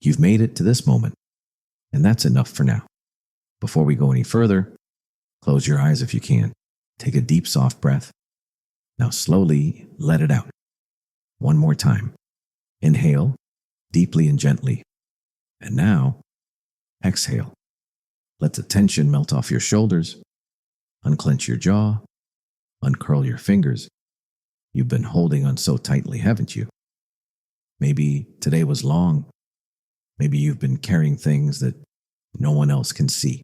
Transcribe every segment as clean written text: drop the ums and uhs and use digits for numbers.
You've made it to this moment, and that's enough for now. Before we go any further, close your eyes if you can. Take a deep, soft breath. Now slowly let it out. One more time. Inhale, deeply and gently. And now, exhale. Let the tension melt off your shoulders. Unclench your jaw. Uncurl your fingers. You've been holding on so tightly, haven't you? Maybe today was long. Maybe you've been carrying things that no one else can see.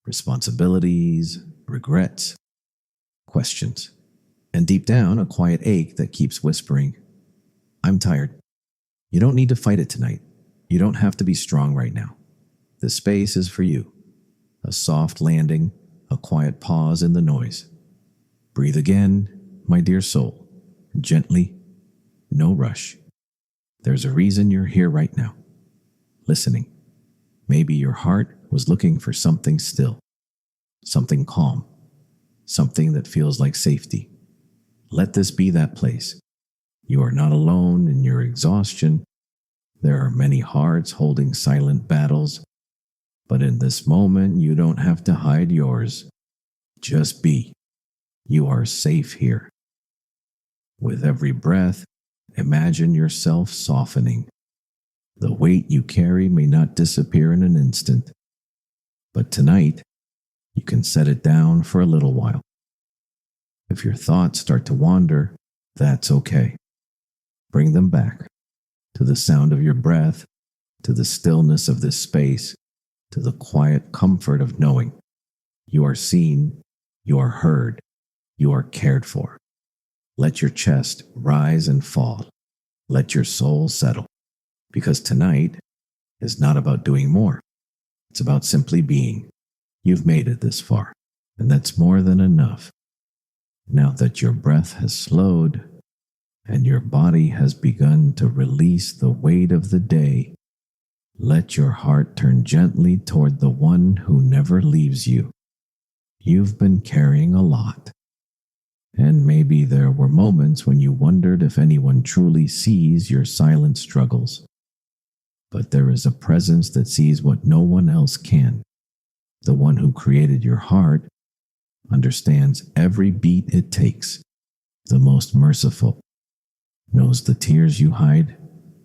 Responsibilities, regrets, questions, and deep down, a quiet ache that keeps whispering, I'm tired. You don't need to fight it tonight. You don't have to be strong right now. This space is for you. A soft landing, a quiet pause in the noise. Breathe again, my dear soul. Gently, no rush. There's a reason you're here right now. Listening. Maybe your heart was looking for something still, something calm, something that feels like safety. Let this be that place. You are not alone in your exhaustion. There are many hearts holding silent battles, but in this moment, you don't have to hide yours. Just be. You are safe here. With every breath, imagine yourself softening. The weight you carry may not disappear in an instant, but tonight, you can set it down for a little while. If your thoughts start to wander, that's okay. Bring them back to the sound of your breath, to the stillness of this space, to the quiet comfort of knowing you are seen, you are heard, you are cared for. Let your chest rise and fall. Let your soul settle. Because tonight is not about doing more. It's about simply being. You've made it this far, and that's more than enough. Now that your breath has slowed and your body has begun to release the weight of the day, let your heart turn gently toward the one who never leaves you. You've been carrying a lot. And maybe there were moments when you wondered if anyone truly sees your silent struggles. But there is a presence that sees what no one else can. The one who created your heart understands every beat it takes. The most merciful knows the tears you hide,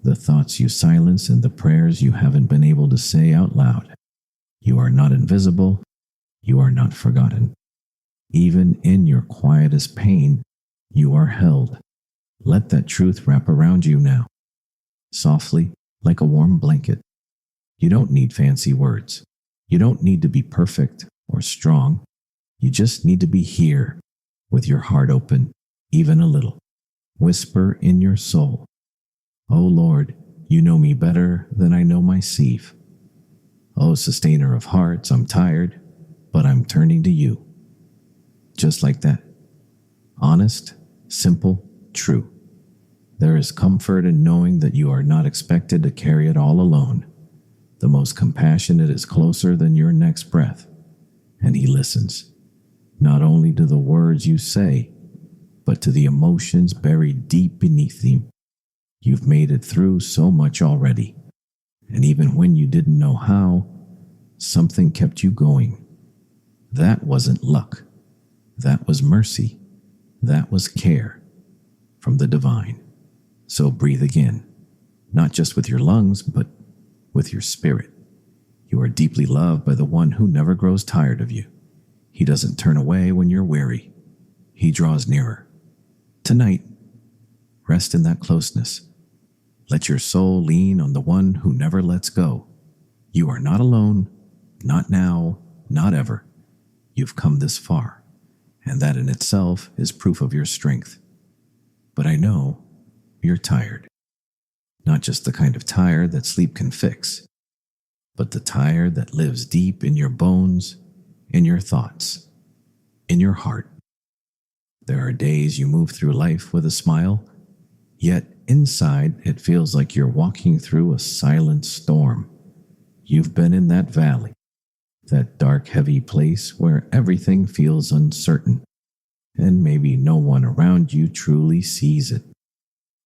the thoughts you silence, and the prayers you haven't been able to say out loud. You are not invisible. You are not forgotten. Even in your quietest pain, you are held. Let that truth wrap around you now, softly, like a warm blanket. You don't need fancy words. You don't need to be perfect or strong. You just need to be here, with your heart open, even a little. Whisper in your soul, Oh Lord, you know me better than I know myself. Oh, sustainer of hearts, I'm tired, but I'm turning to you. Just like that. Honest, simple, true. There is comfort in knowing that you are not expected to carry it all alone. The most compassionate is closer than your next breath, and he listens, not only to the words you say, but to the emotions buried deep beneath them. You've made it through so much already, and even when you didn't know how, something kept you going. That wasn't luck. That was mercy. That was care from the divine. So breathe again, not just with your lungs, but with your spirit. You are deeply loved by the one who never grows tired of you. He doesn't turn away when you're weary. He draws nearer. Tonight, rest in that closeness. Let your soul lean on the one who never lets go. You are not alone, not now, not ever. You've come this far, and that in itself is proof of your strength. But I know you're tired. Not just the kind of tired that sleep can fix, but the tired that lives deep in your bones, in your thoughts, in your heart. There are days you move through life with a smile, yet inside it feels like you're walking through a silent storm. You've been in that valley, that dark, heavy place where everything feels uncertain, and maybe no one around you truly sees it.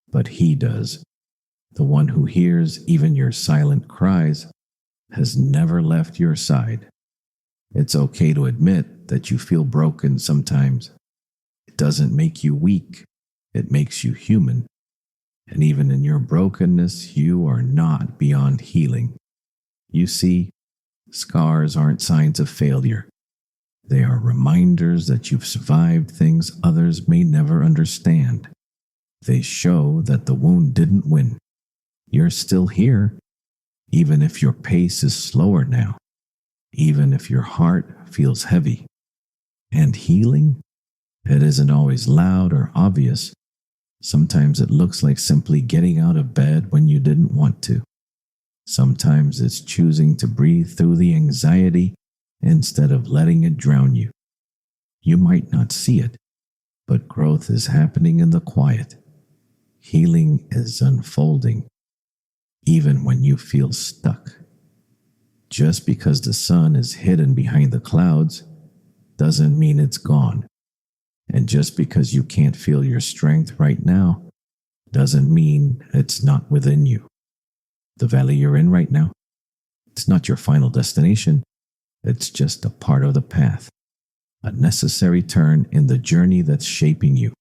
But he does. The one who hears even your silent cries has never left your side. It's okay to admit that you feel broken sometimes. It doesn't make you weak, it makes you human. And even in your brokenness, you are not beyond healing. You see, scars aren't signs of failure. They are reminders that you've survived things others may never understand. They show that the wound didn't win. You're still here, even if your pace is slower now, even if your heart feels heavy. And healing? It isn't always loud or obvious. Sometimes it looks like simply getting out of bed when you didn't want to. Sometimes it's choosing to breathe through the anxiety instead of letting it drown you. You might not see it, but growth is happening in the quiet. Healing is unfolding, even when you feel stuck. Just because the sun is hidden behind the clouds doesn't mean it's gone. And just because you can't feel your strength right now doesn't mean it's not within you. The valley you're in right now, it's not your final destination. It's just a part of the path, a necessary turn in the journey that's shaping you.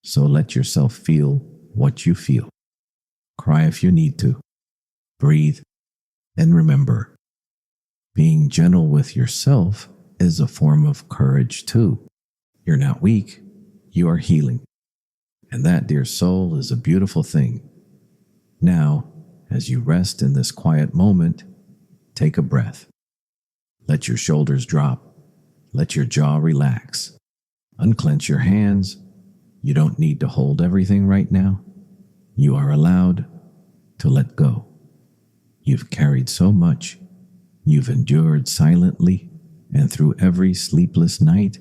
So let yourself feel what you feel. Cry if you need to. Breathe. And remember, being gentle with yourself is a form of courage too. You're not weak, you are healing. And that, dear soul, is a beautiful thing. Now, as you rest in this quiet moment, take a breath. Let your shoulders drop. Let your jaw relax. Unclench your hands. You don't need to hold everything right now. You are allowed to let go. You've carried so much. You've endured silently, and through every sleepless night,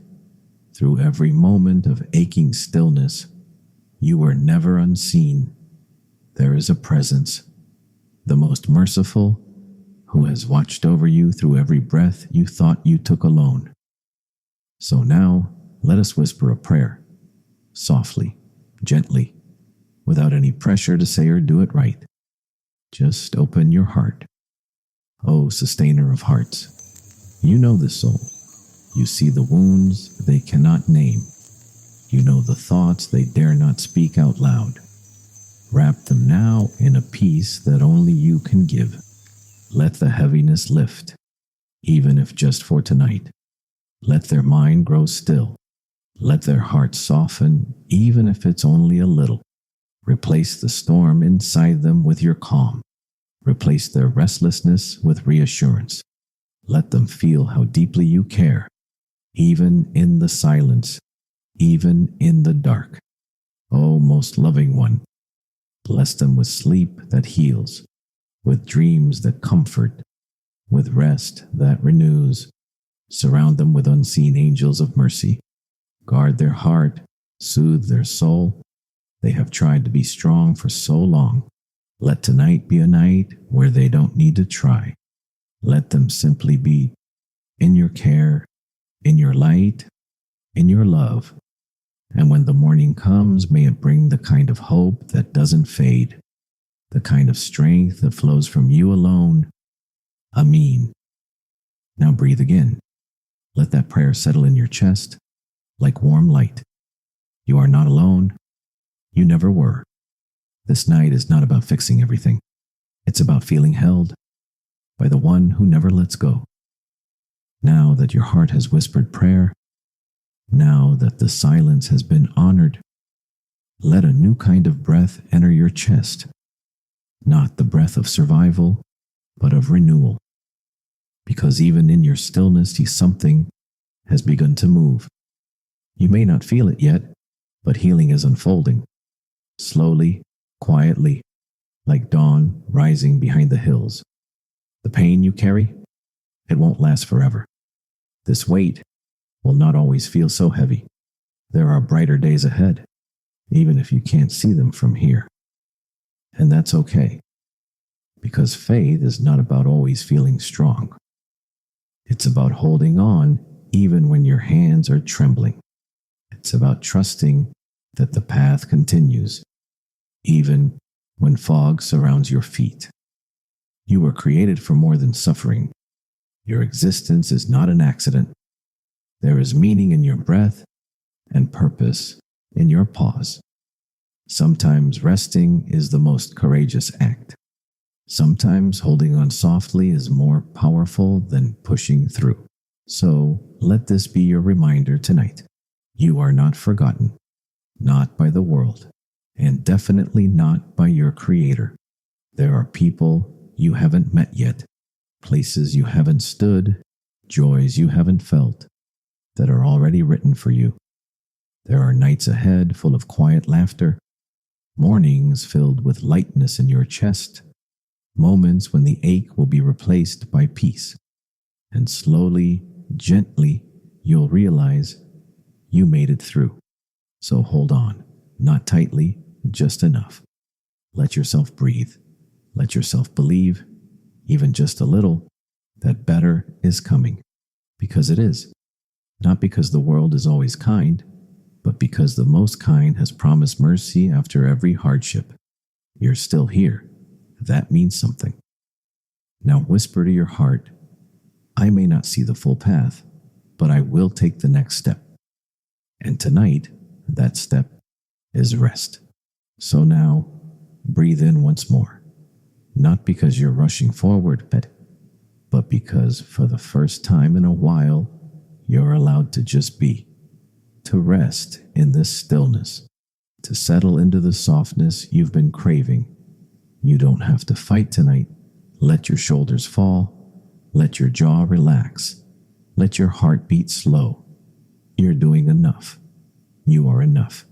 through every moment of aching stillness, you were never unseen. There is a presence, the most merciful, who has watched over you through every breath you thought you took alone. So now, let us whisper a prayer, softly, gently, without any pressure to say or do it right. Just open your heart. O sustainer of hearts, you know the soul. You see the wounds they cannot name. You know the thoughts they dare not speak out loud. Wrap them now in a peace that only you can give. Let the heaviness lift, even if just for tonight. Let their mind grow still. Let their heart soften, even if it's only a little. Replace the storm inside them with your calm. Replace their restlessness with reassurance. Let them feel how deeply you care, even in the silence, even in the dark. O most loving one, bless them with sleep that heals, with dreams that comfort, with rest that renews. Surround them with unseen angels of mercy. Guard their heart, soothe their soul. They have tried to be strong for so long. Let tonight be a night where they don't need to try. Let them simply be in your care, in your light, in your love. And when the morning comes, may it bring the kind of hope that doesn't fade, the kind of strength that flows from you alone. Ameen. Now breathe again. Let that prayer settle in your chest like warm light. You are not alone. You never were. This night is not about fixing everything. It's about feeling held by the one who never lets go. Now that your heart has whispered prayer, now that the silence has been honored, let a new kind of breath enter your chest. Not the breath of survival, but of renewal. Because even in your stillness, something has begun to move. You may not feel it yet, but healing is unfolding. Slowly, quietly, like dawn rising behind the hills. The pain you carry, it won't last forever. This weight will not always feel so heavy. There are brighter days ahead, even if you can't see them from here. And that's okay, because faith is not about always feeling strong. It's about holding on even when your hands are trembling. It's about trusting that the path continues, even when fog surrounds your feet. You were created for more than suffering. Your existence is not an accident. There is meaning in your breath and purpose in your pause. Sometimes resting is the most courageous act. Sometimes holding on softly is more powerful than pushing through. So let this be your reminder tonight. You are not forgotten, not by the world, and definitely not by your Creator. There are people you haven't met yet, places you haven't stood, joys you haven't felt, that are already written for you. There are nights ahead full of quiet laughter, mornings filled with lightness in your chest, moments when the ache will be replaced by peace. And slowly, gently, you'll realize you made it through. So hold on, not tightly, just enough. Let yourself breathe. Let yourself believe, even just a little, that better is coming. Because it is. Not because the world is always kind, but because the Most Kind has promised mercy after every hardship. You're still here. That means something. Now whisper to your heart, I may not see the full path, but I will take the next step. And tonight, that step is rest. So now, breathe in once more. Not because you're rushing forward, but because for the first time in a while, you're allowed to just be, to rest in this stillness, to settle into the softness you've been craving. You don't have to fight tonight. Let your shoulders fall. Let your jaw relax. Let your heart beat slow. You're doing enough. You are enough.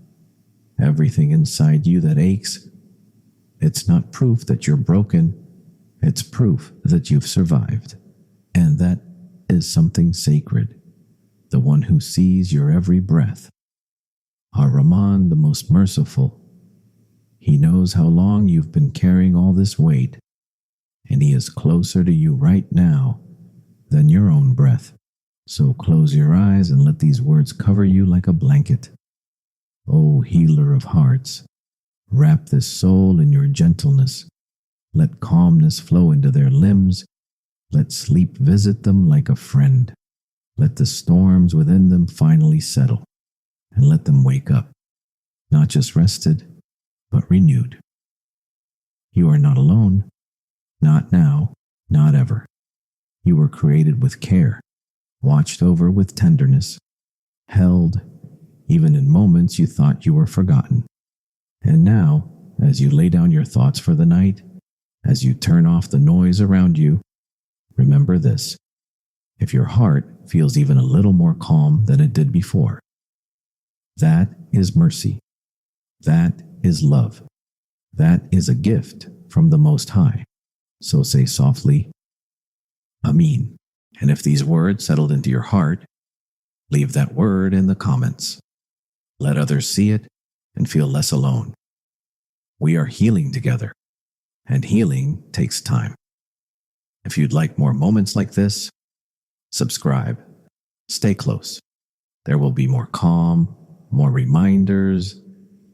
Everything inside you that aches, it's not proof that you're broken. It's proof that you've survived. And that is something sacred. The one who sees your every breath. Ar-Rahman, the Most Merciful. He knows how long you've been carrying all this weight, and he is closer to you right now than your own breath. So close your eyes and let these words cover you like a blanket. O healer of hearts, wrap this soul in your gentleness. Let calmness flow into their limbs. Let sleep visit them like a friend. Let the storms within them finally settle, and let them wake up, not just rested, but renewed. You are not alone, not now, not ever. You were created with care, watched over with tenderness, held, even in moments you thought you were forgotten. And now, as you lay down your thoughts for the night, as you turn off the noise around you, remember this. If your heart feels even a little more calm than it did before, that is mercy. That is love. That is a gift from the Most High. So say softly, Ameen. And if these words settled into your heart, leave that word in the comments. Let others see it and feel less alone. We are healing together, and healing takes time. If you'd like more moments like this, subscribe. Stay close. There will be more calm, more reminders,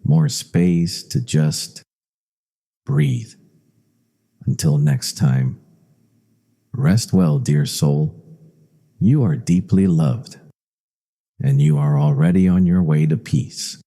more space to just breathe. Until next time, rest well, dear soul. You are deeply loved, and you are already on your way to peace.